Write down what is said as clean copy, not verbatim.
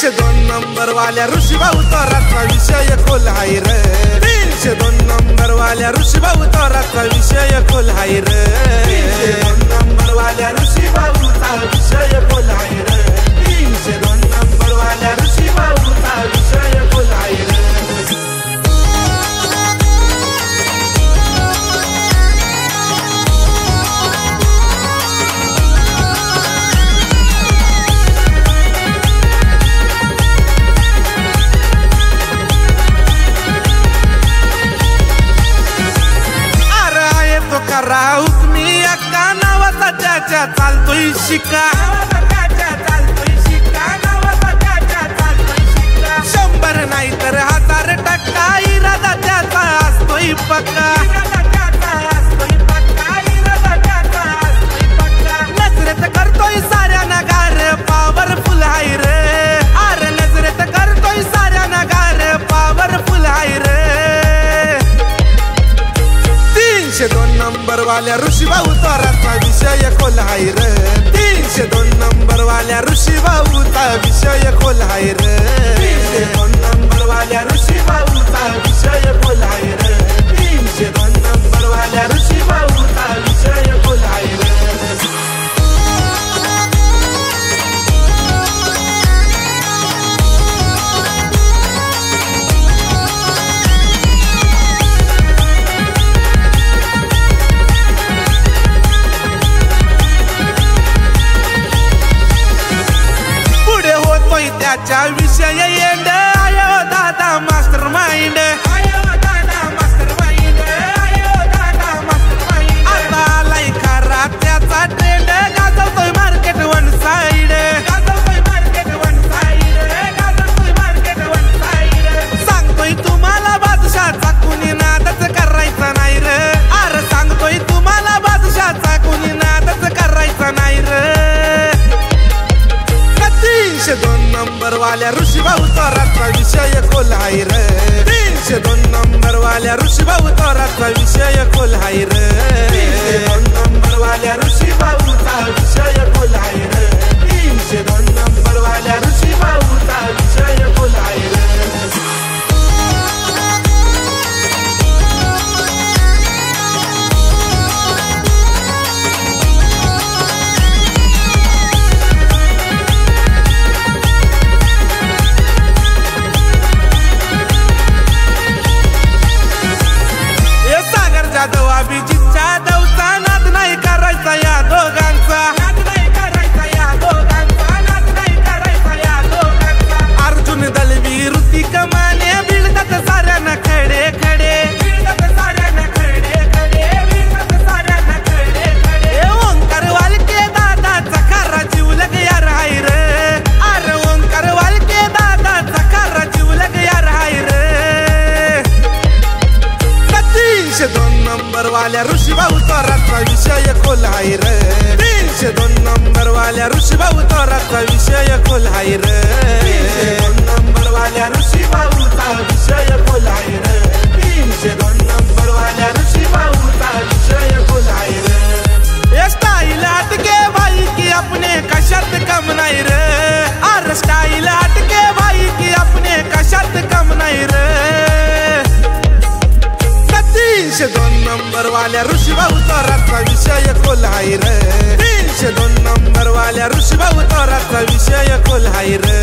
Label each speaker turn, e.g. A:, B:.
A: 302 number वाल्या ऋषीभाऊ तोराचा विषय खोल हाय रे 302 नंबर वाल्या ऋषीभाऊ तोराचा विषय खोल हाय रे 302 नंबर वाल्या ऋषीभाऊचा विषय खोल हाय रे 302 नंबर वाल्या ऋषीभाऊचा विषय खोल हाय रे राऊत मी अक्का नावाचा त्याच्या चालतोय शिका 100 नाही तर 1000% इरादा त्याचा असतोय पक्का नजरेत करतोय साऱ्या नगार पॉवरफुल हाय रे अरे नजरेत करतोय साऱ्या नगार पॉवरफुल हाय रे 302 नंबर वाल्या ऋषीभाऊ तोराचा विषय खोल हाय रे 302 नंबर वाल्या ऋषीभाऊचा विषय खोल हाय रे 302 नंबर वाल्या ऋषीभाऊचा विषय खोल हाय रे 302 नंबर वाल्या ऋषीभाऊचा विषय खोल हाय रे त्याच्या विषय येंड आयो दादा मास्टर माइंड आता आलाय खरा त्याचा ट्रेंड गाजवतोय मार्केट वन साइड सांगतोय तुम्हाला बादशाचा कुणी नादच करायचा नाही रे अरे सांगतोय तुम्हाला बादशाचा कुणी नादच करायचा नाही रे 302 नंबर वाल्या ऋषीभाऊ तोराचा विषय खोल हाय रे 302 नंबर वाल्या ऋषीभाऊ तोराचा विषय खोल हाय रे 302 नंबर वाल्या ऋषीभाऊचा विषय खोल हाय रे 302 नंबर वाल्या ऋषीभाऊचा विषय खोल हाय रे जाधव अभिजितच्या दवचा नाद नाही करायचा या दोघांचा अर्जुन दलवी ऋतिक माने भिडतात साऱ्यांना खडे खडे ओंकार वालके दादाचा खरा जीवलग यार हाय रे अरे ओंकार वालके दादाचा खरा जीवलग यार हाय रे 302 नंबर वाल्या ऋषीभाऊ तोराचा विषय खोल हाय रे 302 नंबर वाल्या ऋषीभाऊ तोराचा विषय खोल हाय रे 302 नंबर वाल्या ऋषीभाऊचा विषय खोल हाय रे 302 नंबर वाल्या ऋषीभाऊचा विषय खोल हाय रे ये स्टाइल हटके भाई की अपने कशात कम नाही रे अरे स्टाइल हटके भाई की अपने कशात कम नाही रे 302 नंबर वाल्या ऋषीभाऊ तोराचा विषय खोल हाय रे 302 नंबर वाल्या ऋषीभाऊ तोराचा विषय खोल हाय रे